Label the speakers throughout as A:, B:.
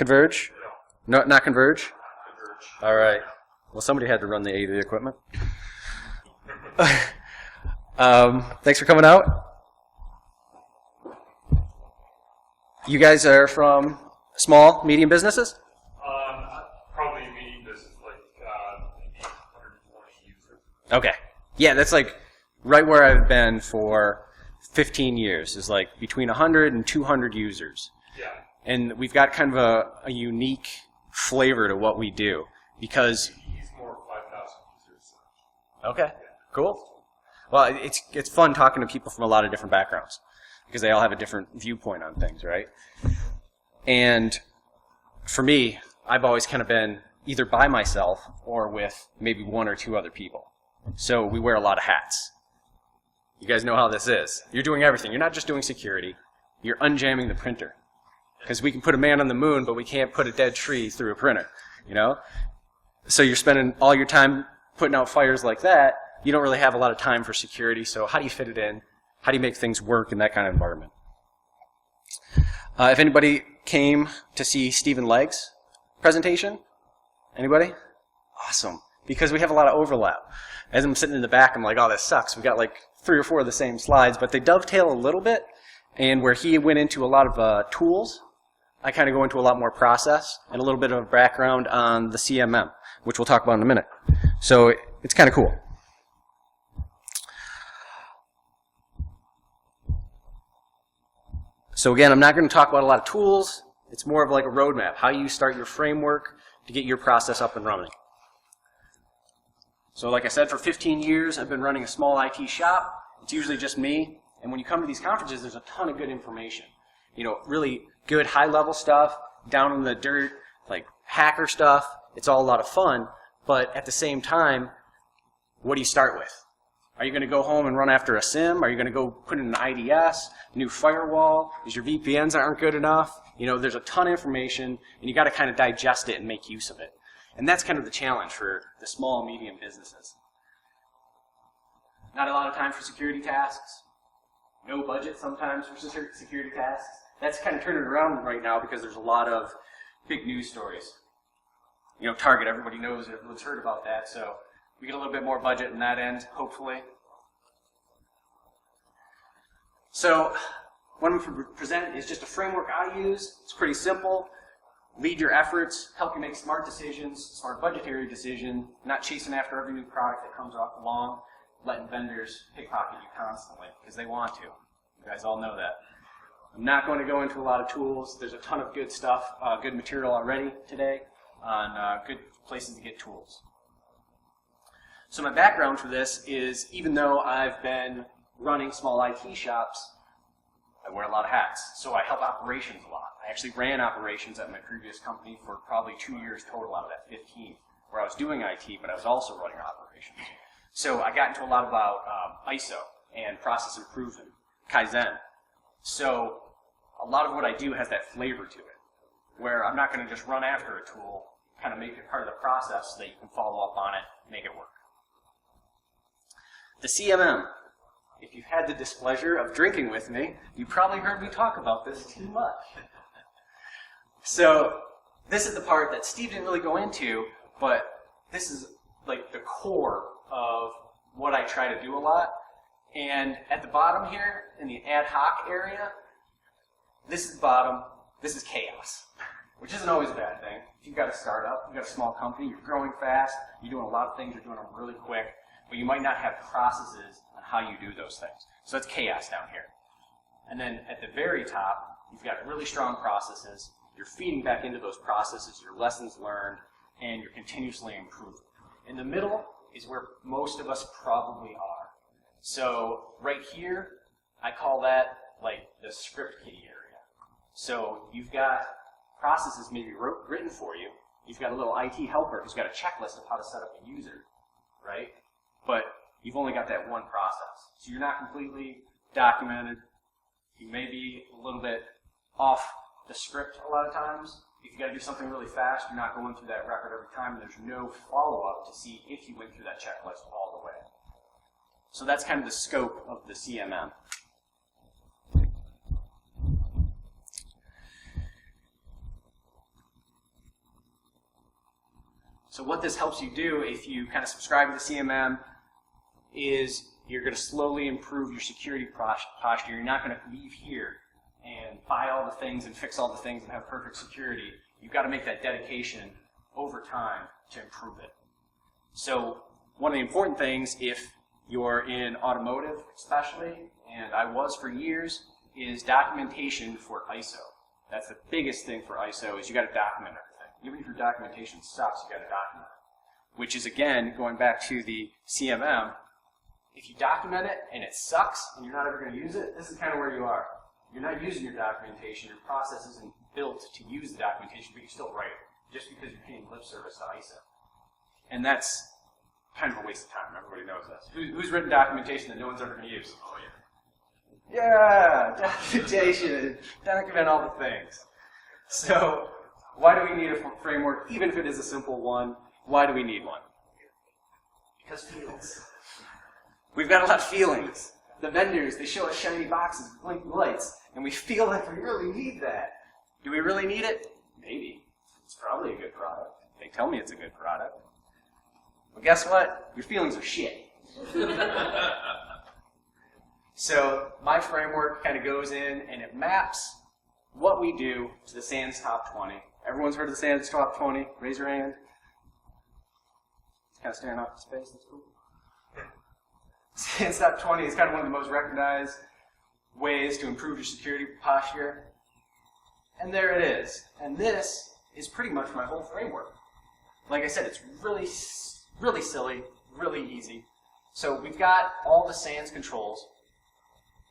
A: Converge? No, not Converge? All right. Well, somebody had to run the AV equipment. Thanks for coming out. You guys are from small, medium businesses?
B: Probably medium business, like maybe 120 users.
A: Okay. Yeah, that's like right where I've been for 15 years, is like between 100 and 200 users.
B: Yeah.
A: And we've got kind of a unique flavor to what we do because...
B: He's more 5,000 users.
A: Okay, cool. Well, it's fun talking to people from a lot of different backgrounds because they all have a different viewpoint on things, right? And for me, I've always kind of been either by myself or with maybe one or two other people. So we wear a lot of hats. You guys know how this is. You're doing everything. You're not just doing security. You're unjamming the printer. Because we can put a man on the moon, but we can't put a dead tree through a printer, you know? So you're spending all your time putting out fires like that. You don't really have a lot of time for security, so how do you fit it in? How do you make things work in that kind of environment? If anybody came to see Stephen Legg's presentation, anybody? Awesome, because we have a lot of overlap. As I'm sitting in the back, I'm like, oh, this sucks. We got like 3 or 4 of the same slides, but they dovetail a little bit, and where he went into a lot of tools, I kind of go into a lot more process and a little bit of a background on the CMM, which we'll talk about in a minute. So it's kind of cool. So again, I'm not going to talk about a lot of tools. It's more of like a roadmap, how you start your framework to get your process up and running. So like I said, for 15 years, I've been running a small IT shop. It's usually just me. And when you come to these conferences, there's a ton of good information. You know, really good high-level stuff, down in the dirt, like hacker stuff. It's all a lot of fun. But at the same time, what do you start with? Are you going to go home and run after a SIM? Are you going to go put in an IDS, new firewall? Because your VPNs aren't good enough? You know, there's a ton of information, and you got to kind of digest it and make use of it. And that's kind of the challenge for the small, medium businesses. Not a lot of time for security tasks. No budget sometimes for security tasks. That's kind of turning around right now because there's a lot of big news stories. You know, Target, everybody knows, everyone's heard about that, so we get a little bit more budget in that end, hopefully. So what I'm going to present is just a framework I use. It's pretty simple. Lead your efforts, help you make smart decisions, smart budgetary decisions, not chasing after every new product that comes along, letting vendors pickpocket you constantly because they want to. You guys all know that. I'm not going to go into a lot of tools. There's a ton of good stuff, good material already today on good places to get tools. So my background for this is, even though I've been running small IT shops, I wear a lot of hats. So I help operations a lot. I actually ran operations at my previous company for probably 2 years total out of that 15, where I was doing IT, but I was also running operations. So I got into a lot about ISO and process improvement, Kaizen. So a lot of what I do has that flavor to it, where I'm not going to just run after a tool, kind of make it part of the process so that you can follow up on it, make it work. The CMM. If you've had the displeasure of drinking with me, you probably heard me talk about this too much. So this is the part that Steve didn't really go into, but this is like the core of what I try to do a lot. And at the bottom here, in the ad hoc area, this is the bottom, this is chaos, which isn't always a bad thing. If you've got a startup, you've got a small company, you're growing fast, you're doing a lot of things, you're doing them really quick, but you might not have processes on how you do those things. So that's chaos down here. And then at the very top, you've got really strong processes, you're feeding back into those processes your lessons learned, and you're continuously improving. In the middle is where most of us probably are. So right here, I call that like the script kiddie area. So you've got processes maybe written for you. You've got a little IT helper who's got a checklist of how to set up a user, right? But you've only got that one process. So you're not completely documented. You may be a little bit off the script a lot of times. If you've got to do something really fast, you're not going through that record every time, and there's no follow-up to see if you went through that checklist all the way. So that's kind of the scope of the CMM. So what this helps you do if you kind of subscribe to the CMM is you're going to slowly improve your security posture. You're not going to leave here and buy all the things and fix all the things and have perfect security. You've got to make that dedication over time to improve it. So one of the important things, if you're in automotive especially, and I was for years, is documentation for ISO. That's the biggest thing for ISO, is you got to document everything. Even if your documentation sucks, you got to document it. Which is, again, going back to the CMM, if you document it and it sucks and you're not ever going to use it, this is kind of where you are. You're not using your documentation, your process isn't built to use the documentation, but you still write it, just because you're paying lip service to ISO. And that's kind of a waste of time. Everybody knows this. Who's written documentation that no one's ever going to use? Oh, yeah. Yeah, documentation. Document all the things. So, why do we need a framework, even if it is a simple one? Why do we need one? Because feelings. We've got a lot of feelings. The vendors, they show us shiny boxes with blinking lights, and we feel like we really need that. Do we really need it? Maybe. It's probably a good product. They tell me it's a good product. But guess what? Your feelings are shit. So my framework kind of goes in and it maps what we do to the SANS Top 20. Everyone's heard of the SANS Top 20? Raise your hand. It's kind of staring off into space. That's cool. SANS Top 20 is kind of one of the most recognized ways to improve your security posture. And there it is. And this is pretty much my whole framework. Like I said, it's really silly, really easy. So we've got all the SANS controls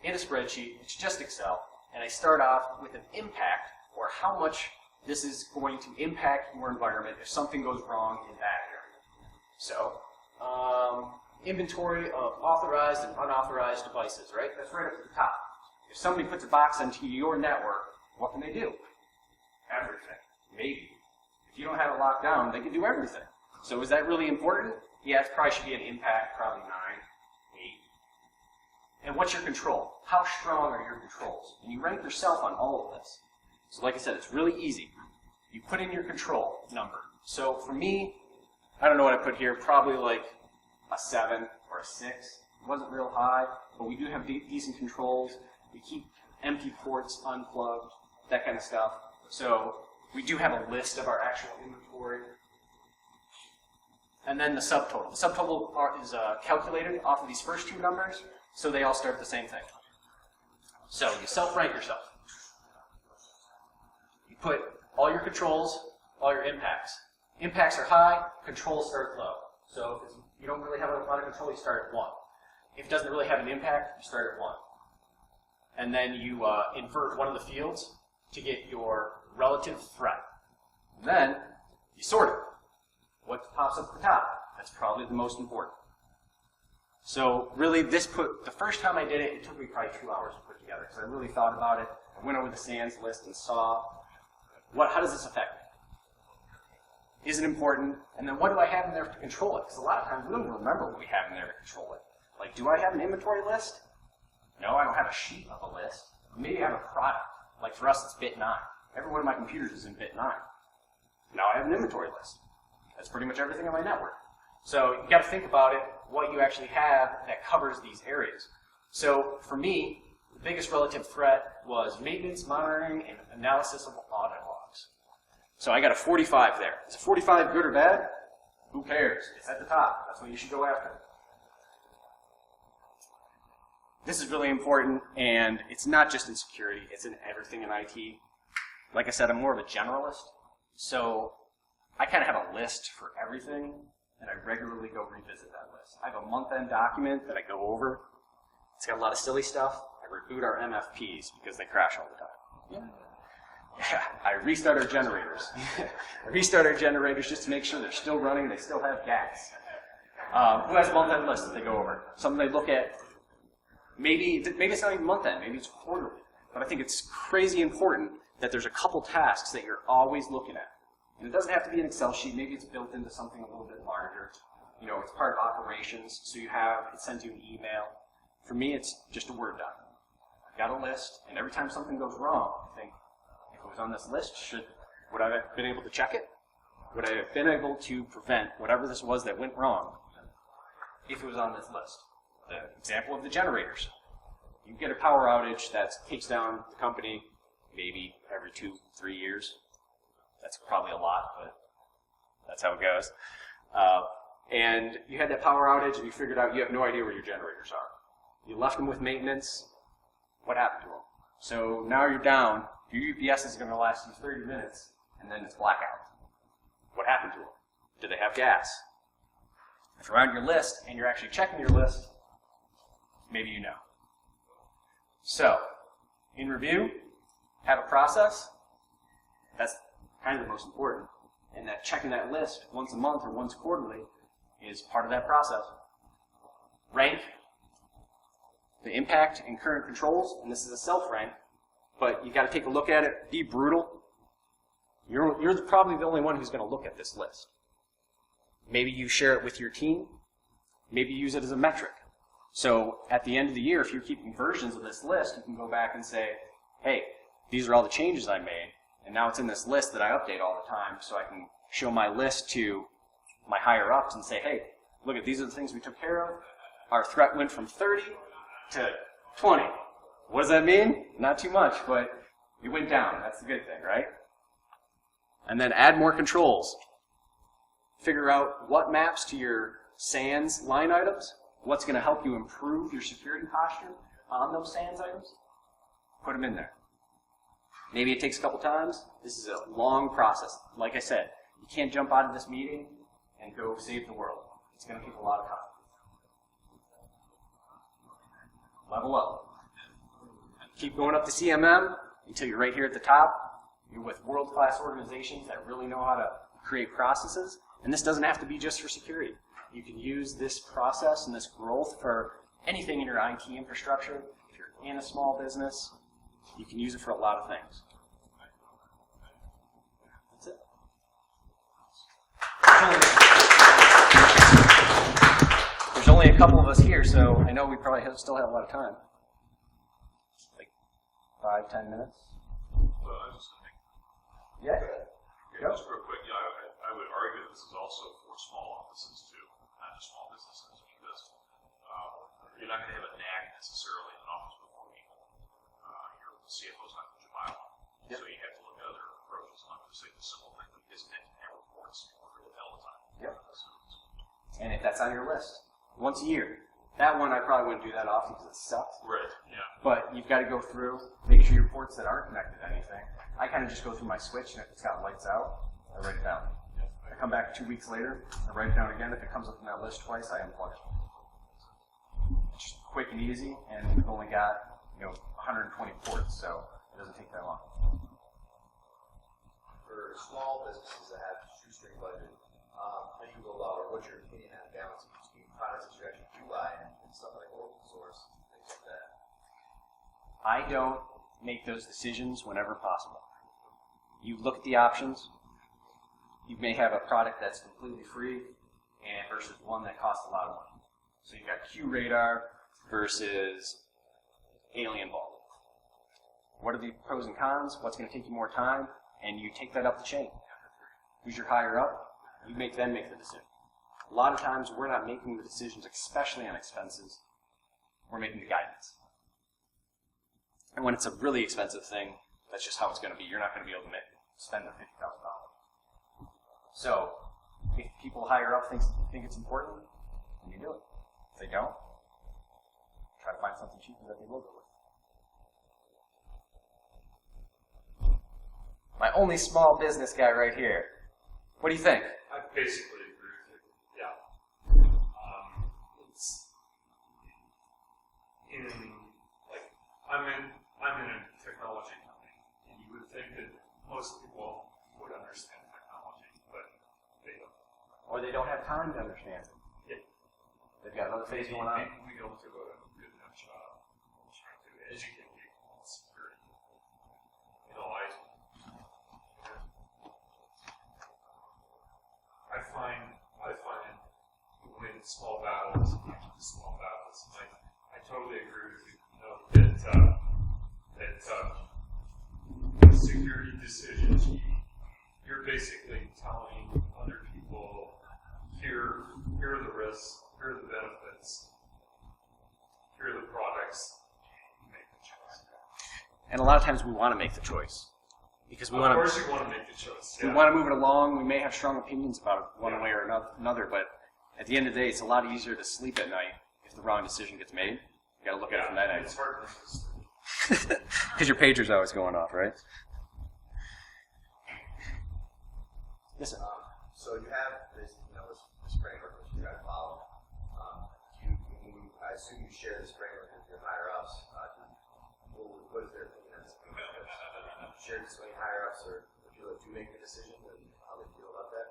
A: in a spreadsheet. It's just Excel. And I start off with an impact, or how much this is going to impact your environment if something goes wrong in that area. So, inventory of authorized and unauthorized devices, right? That's right up at the top. If somebody puts a box into your network, what can they do? Everything. Maybe. If you don't have it locked down, they can do everything. So is that really important? Yeah, it probably should be an impact, probably 9, 8. And what's your control? How strong are your controls? And you rank yourself on all of this. So like I said, it's really easy. You put in your control number. So for me, I don't know what I put here, probably like a 7 or a 6. It wasn't real high, but we do have decent controls. We keep empty ports unplugged, that kind of stuff. So we do have a list of our actual inventory. And then the subtotal. The subtotal is calculated off of these first two numbers, so they all start the same thing. So you self-rank yourself. You put all your controls, all your impacts. Impacts are high, controls start low. So if you don't really have a lot of control, you start at 1. If it doesn't really have an impact, you start at 1. And then you invert one of the fields to get your relative threat. Then you sort it. What pops up at the top? That's probably the most important. So really, the first time I did it, it took me probably 2 hours to put together because I really thought about it. I went over the SANS list and saw how does this affect me? Is it important? And then what do I have in there to control it? Because a lot of times we don't even remember what we have in there to control it. Like, do I have an inventory list? No, I don't have a sheet of a list. Maybe I have a product. Like for us, it's bit 9. Every one of my computers is in bit 9. Now I have an inventory list. That's pretty much everything on my network. So you got to think about it, what you actually have that covers these areas. So for me, the biggest relative threat was maintenance, monitoring, and analysis of audit logs. So I got a 45 there. Is a 45 good or bad? Who cares? It's at the top. That's what you should go after. This is really important, and it's not just in security, it's in everything in IT. Like I said, I'm more of a generalist, so I kind of have a list for everything, and I regularly go revisit that list. I have a month-end document that I go over. It's got a lot of silly stuff. I reboot our MFPs because they crash all the time. Yeah, I restart our generators. I restart our generators just to make sure they're still running, they still have gas. Who has a month-end list that they go over? Something they look at. Maybe it's not even month-end, maybe it's quarterly. But I think it's crazy important that there's a couple tasks that you're always looking at. And it doesn't have to be an Excel sheet. Maybe it's built into something a little bit larger. You know, it's part of operations, so it sends you an email. For me, it's just a Word doc. I've got a list, and every time something goes wrong, I think, if it was on this list, would I have been able to check it? Would I have been able to prevent whatever this was that went wrong if it was on this list? The example of the generators. You get a power outage that takes down the company maybe every 2-3 years. That's probably a lot, but that's how it goes. And you had that power outage and you figured out you have no idea where your generators are. You left them with maintenance. What happened to them? So now you're down. Your UPS is going to last you 30 minutes and then it's blackout. What happened to them? Do they have gas? If you're on your list and you're actually checking your list, maybe you know. So, in review, have a process. That's kind of the most important. And that checking that list once a month or once quarterly is part of that process. Rank the impact and current controls, and this is a self-rank, but you got to take a look at it, be brutal. You're probably the only one who's going to look at this list. Maybe you share it with your team. Maybe you use it as a metric. So at the end of the year, if you're keeping versions of this list, you can go back and say, hey, these are all the changes I made, and now it's in this list that I update all the time, so I can show my list to my higher-ups and say, hey, look at these are the things we took care of. Our threat went from 30 to 20. What does that mean? Not too much, but it went down. That's the good thing, right? And then add more controls. Figure out what maps to your SANS line items, what's going to help you improve your security posture on those SANS items. Put them in there. Maybe it takes a couple times. This is a long process. Like I said, you can't jump out of this meeting and go save the world. It's going to take a lot of time. Level up. Keep going up to CMM until you're right here at the top. You're with world-class organizations that really know how to create processes. And this doesn't have to be just for security. You can use this process and this growth for anything in your IT infrastructure. If you're in a small business, you can use it for a lot of things. That's it. There's only a couple of us here, so I know we probably still have a lot of time. Like 5-10 minutes. Yeah.
C: Yeah, just real quick, I would argue that this is also for small offices too, not just small businesses, because you're not going to have a nag necessarily in an office before people. Your CFO's not going to buy one. Yep. So you have to look at other approaches. I'm not going to say the simple thing, but his net have reports all the time.
A: Yep. And if that's on your list, once a year. That one I probably wouldn't do that often because it sucks.
C: Right, yeah.
A: But you've got to go through, make sure your ports that aren't connected to anything. I kind of just go through my switch, and if it's got lights out, I write it down. I come back 2 weeks later, I write it down again. If it comes up in that list twice, I unplug it. It's just quick and easy, and we've only got 120 ports, so it doesn't take that long.
D: For small businesses that have shoestring budget, how do you go about, or what's your opinion on balancing between products that you actually do buy and stuff like open source, things like that?
A: I don't make those decisions whenever possible. You look at the options. You may have a product that's completely free and versus one that costs a lot of money. So you've got QRadar versus Alien Ball. What are the pros and cons? What's going to take you more time? And you take that up the chain. Who's your higher up? You make them make the decision. A lot of times we're not making the decisions, especially on expenses. We're making the guidance. And when it's a really expensive thing, that's just how it's going to be. You're not going to be able to spend the $50,000. So, if people higher up think it's important, then you do it. If they don't, try to find something cheaper that they will go with. My only small business guy right here. What do you think?
B: I basically agree with you. Yeah. I'm in a technology company, and you would think that most people would understand technology, but they don't.
A: Or they don't have time to understand it.
B: Yeah.
A: They've got another phase going on.
B: Maybe we don't do a good enough job trying to educate people on security. I find win small battles, small battles. I totally agree with you. That security decisions, you're basically telling other people, here are the risks, here are the benefits, here are the products, make the choice.
A: And a lot of times we want to make the choice. Because we want to.
B: Of course you want to make the choice.
A: We want to move it along. We may have strong opinions about it one way or another, but at the end of the day, it's a lot easier to sleep at night if the wrong decision gets made. You got to look at it from that
B: It's
A: angle.
B: hard to
A: Because your pager's always going off, right? Yes, sir.
D: So you have this, this framework which you try to follow. I assume you share this framework with your higher ups. What is their opinion on this? Share this with higher ups, or the people that do make the decision, and how they feel about that?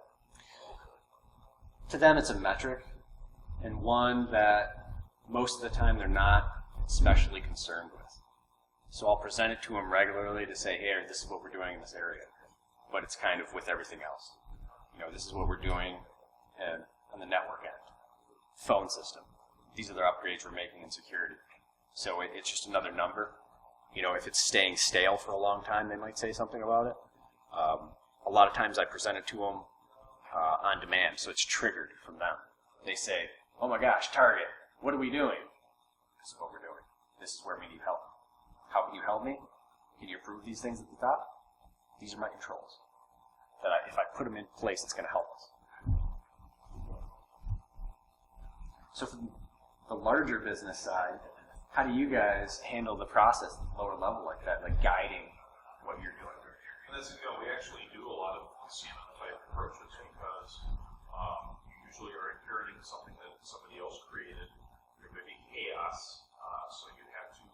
A: To them, it's a metric, and one that most of the time they're not especially concerned with. So I'll present it to them regularly to say, hey, this is what we're doing in this area. But it's kind of with everything else. This is what we're doing on the network end. Phone system. These are the upgrades we're making in security. So it's just another number. If it's staying stale for a long time, they might say something about it. A lot of times I present it to them on demand, so it's triggered from them. They say, oh my gosh, Target, what are we doing? This is what we're doing. This is where we need help. How can you help me? Can you approve these things at the top? These are my controls. That if I put them in place, it's going to help us. So from the larger business side, how do you guys handle the process at the lower level like that, like guiding what you're doing?
C: And that's, we actually do a lot of CMM type approaches because you usually are inheriting something that somebody else created. There may be chaos, so you have to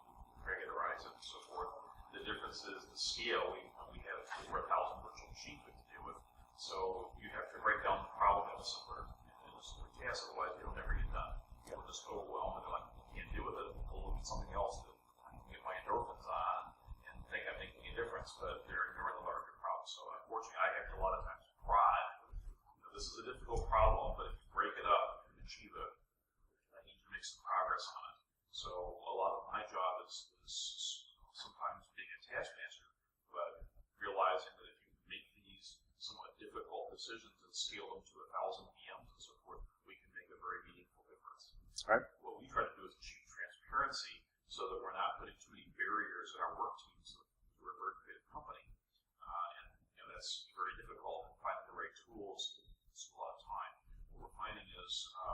C: regularize it and so forth. The difference is the scale. We have over 1,000 virtual machines we have to deal with, so you have to break down the problem in a simpler task. Otherwise, it'll never get done. It'll just overwhelm and like can't deal with it. I'll look at something else that I can get my endorphins on and think I'm making a difference, but they're ignoring the larger problem. So unfortunately, I have to a lot of times prod. This is a difficult problem, but if you break it up and achieve it, I need to make some progress on it. So a lot of my job is sometimes being a taskmaster, but realizing that if you make these somewhat difficult decisions and scale them to 1,000 VMs and so forth, we can make a very meaningful difference.
A: Right.
C: What we try to do is achieve transparency so that we're not putting too many barriers in our work teams. We're a very creative company, and that's very difficult. And finding the right tools takes a lot of time. What we're finding is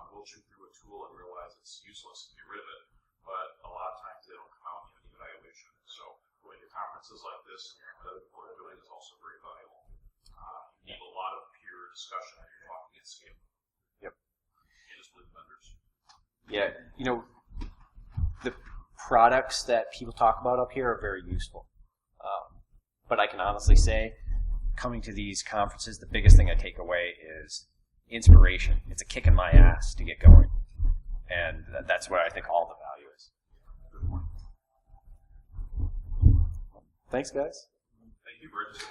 C: we'll chew through a tool and realize it's useless and get rid of it, but a lot of times they don't come out in the evaluation. So going to conferences like this and what other people are doing is also very valuable. You need a lot of peer discussion if you're talking at scale.
A: Yep.
C: And just with vendors.
A: Yeah, the products that people talk about up here are very useful. But I can honestly say, coming to these conferences, the biggest thing I take away is inspiration. It's a kick in my ass to get going. And that's where I think all the value is.
C: Good point.
A: Thanks, guys.
C: Thank you, Bridget.